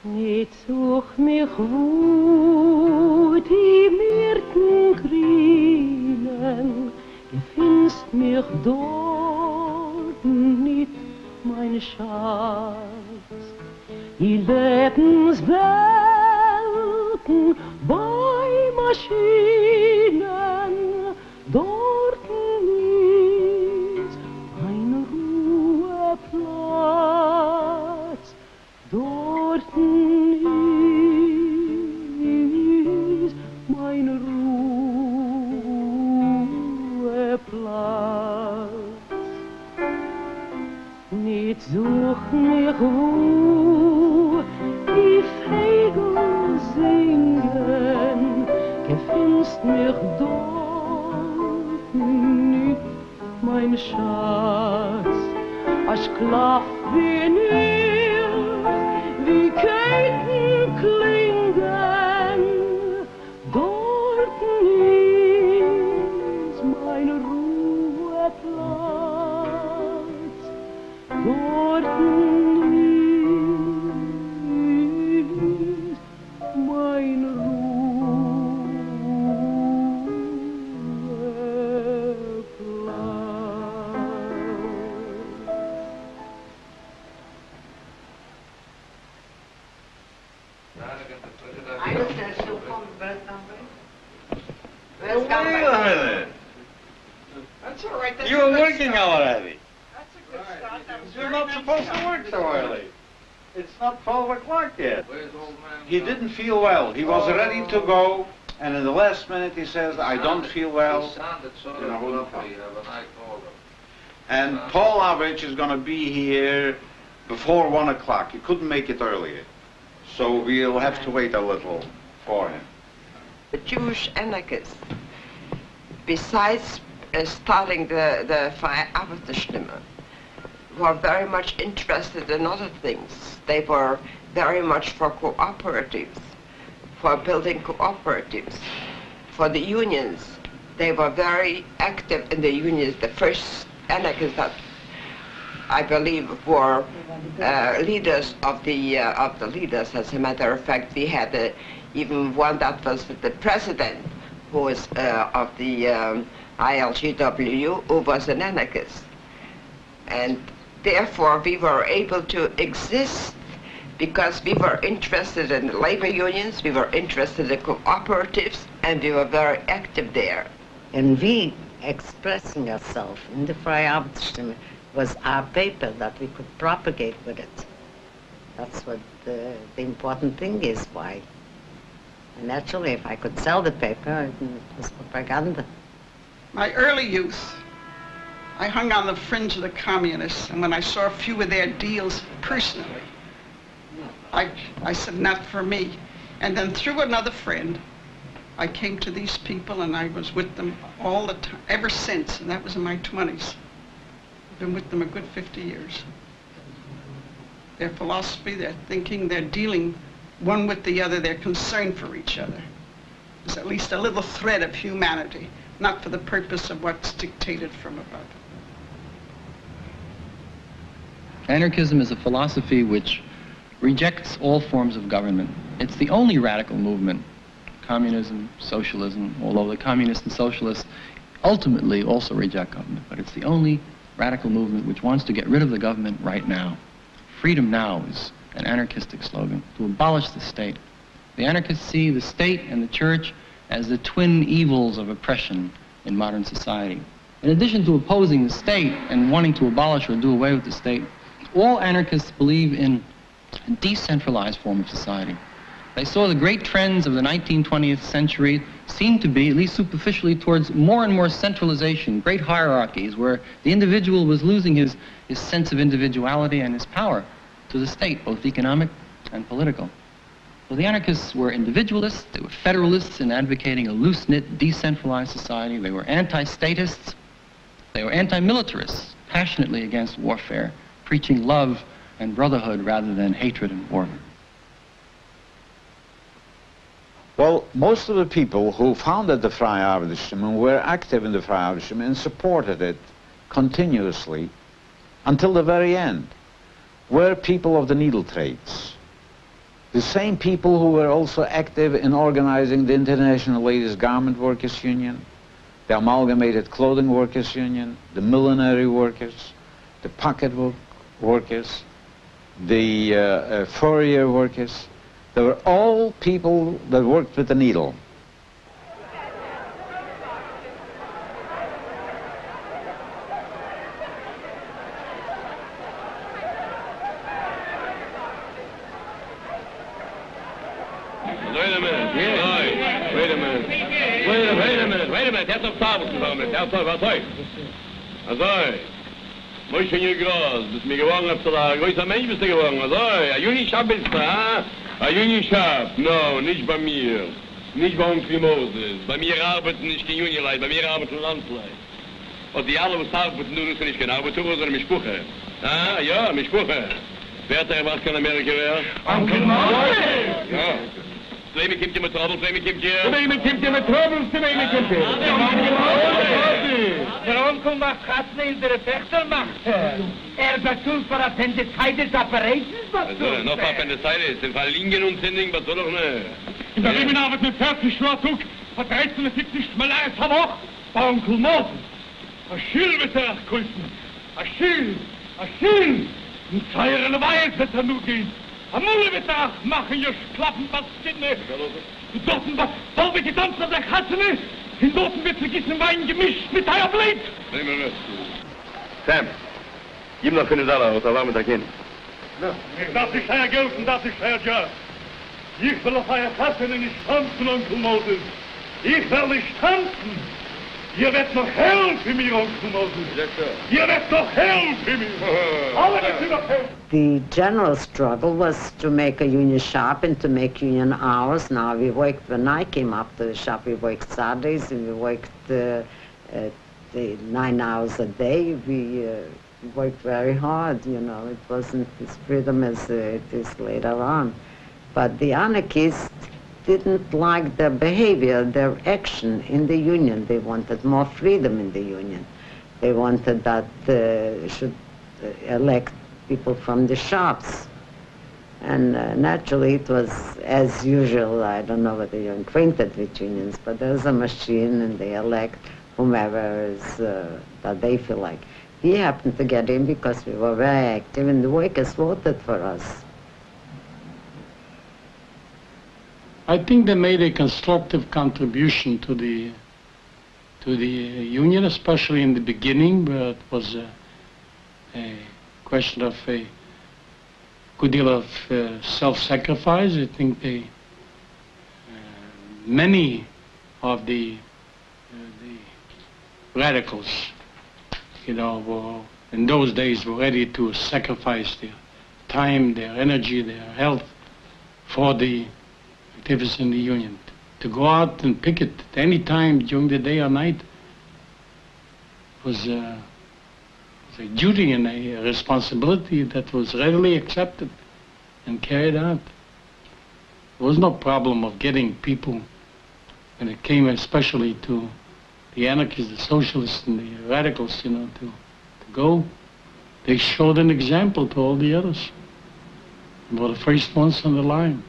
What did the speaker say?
Nicht such mich, wo die Myrten grünen, du findest mich dort nicht, mein Schatz. Die Lebenswelten bei Maschinen, dort ist ein Ruheplatz, dort ist mein Ruheplatz. Nicht such mich, wo die Vögel singen, gefindest mich dort nicht, mein Schatz. Ich schlaf wie nicht, wie Keiten klingen, dort ist mein Ruheplatz, dort ist mein Wait a minute. That's all right. That's You were working already. That's a good start. That was You're very not nice supposed to job. work so early. It's not 12 o'clock yet. Where's old man? He didn't feel well. He was ready to go, and in the last minute he says, I don't feel well. He sounded sort of You know, grumpy when I called him. And Paul Average is going to be here before 1 o'clock. He couldn't make it earlier. So we'll have to wait a little for him. The Jewish anarchists, besides starting the Feierabendstimme, were very much interested in other things. They were very much for cooperatives, for building cooperatives, for the unions. They were very active in the unions. The first anarchists that I believe were leaders of the leaders. As a matter of fact, we had even one that was the president, who was of the ILGW, who was an anarchist. And therefore, we were able to exist because we were interested in labor unions, we were interested in cooperatives, and we were very active there. And we expressing ourselves in the Feierabendstimme was our paper that we could propagate with it. That's what the important thing is, why. And naturally, if I could sell the paper, it was propaganda. My early youth, I hung on the fringe of the communists, and when I saw a few of their deals personally, I said, not for me. And then through another friend, I came to these people, and I was with them all the time, ever since, and that was in my 20s. I've been with them a good 50 years. Their philosophy, their thinking, their dealing one with the other, their concern for each other. There's at least a little thread of humanity, not for the purpose of what's dictated from above. Anarchism is a philosophy which rejects all forms of government. It's the only radical movement. Communism, socialism, although the communists and socialists ultimately also reject government, but it's the only radical movement which wants to get rid of the government right now. Freedom now is an anarchistic slogan, to abolish the state. The anarchists see the state and the church as the twin evils of oppression in modern society. In addition to opposing the state and wanting to abolish or do away with the state, all anarchists believe in a decentralized form of society. They saw the great trends of the 19th, 20th century seem to be, at least superficially, towards more and more centralization, great hierarchies, where the individual was losing his sense of individuality and his power to the state, both economic and political. So the anarchists were individualists, they were federalists in advocating a loose-knit, decentralized society. They were anti-statists, they were anti-militarists, passionately against warfare, preaching love and brotherhood rather than hatred and war. Well, most of the people who founded the Freie Arbeiterstimme were active in the Freie Arbeiterstimme and supported it continuously until the very end, were people of the needle trades. The same people who were also active in organizing the International Ladies Garment Workers Union, the Amalgamated Clothing Workers Union, the millinery workers, the pocketbook workers, the furrier workers. They were all people that worked with the needle. Wait a minute. Yeah. Wait a minute. Wait a minute. That's a problem. That's a problem. Moishe nie groß, bis mir gewonnen hab zu sagen, größer Mensch bist du gewonnen, also, a Juni Schab bist du, ha? A Juni Schab, no, nicht bei mir, nicht bei Onkel Moses, bei mir arbeiten nicht die Juni-Leute, bei mir arbeiten Landsleute. Und die alle, was arbeiten, nur nicht keine Arbeitung, sondern Mischpuche. Ah, ja, Mischpuche. Wer hat was in Amerika wer? Onkel Moses! Ja. Slamy kommt ihr mit Trouble, Slamy kommt ihr. Slamy kommt ihr mit Trouble, Slamy kommt ihr. Der Onkel macht Katzen in der Fechtermacht. Bezahlt für Appendicitis Operations. Also, noch Appendicitis, in Fall Lingen und Sending, was soll doch ne? In der Riemenarbeit mit 40 Schwarzug, von 1370 Malaris am Hoch, bei Onkel Moses. Achille wird er grüßen. Achille! In zeirele Weise wird er nur gehen. Amule wird er machen, ihr Schlappen, was Skinne. Dorten, was soll wir getanzt an der Katzene? In Dorten wird vergissen Wein gemischt mit Eierblit. Nehmen wir mit. Sam, gib noch keine Sache, was er war mit der Kind. Das ist euer Geld und das ist euer Job. Ich will auf euer Katzene nicht tanzen, Onkel Moses. Ich will nicht tanzen. Ihr werdet noch helfen mir, Onkel Moses. Ihr werdet noch helfen mir. Alle werdet noch helfen. The general struggle was to make a union shop and to make union hours. Now we worked, when I came up to the shop, we worked Saturdays and we worked the 9 hours a day. We worked very hard, you know. It wasn't as freedom as it is later on. But the anarchists didn't like their behavior, their action in the union. They wanted more freedom in the union. They wanted that should elect people from the shops. And naturally it was as usual. I don't know whether you're acquainted with unions, but there's a machine and they elect whomever is that they feel like. We happened to get in because we were very active and the workers voted for us. I think they made a constructive contribution to the union, especially in the beginning, where it was a question of a good deal of self-sacrifice. I think many of the radicals, you know, were, in those days were ready to sacrifice their time, their energy, their health for the activists in the union. To go out and picket at any time during the day or night was a duty and a responsibility that was readily accepted and carried out. There was no problem of getting people, when it came especially to the anarchists, the socialists, and the radicals, you know, to go. They showed an example to all the others. They were the first ones on the line.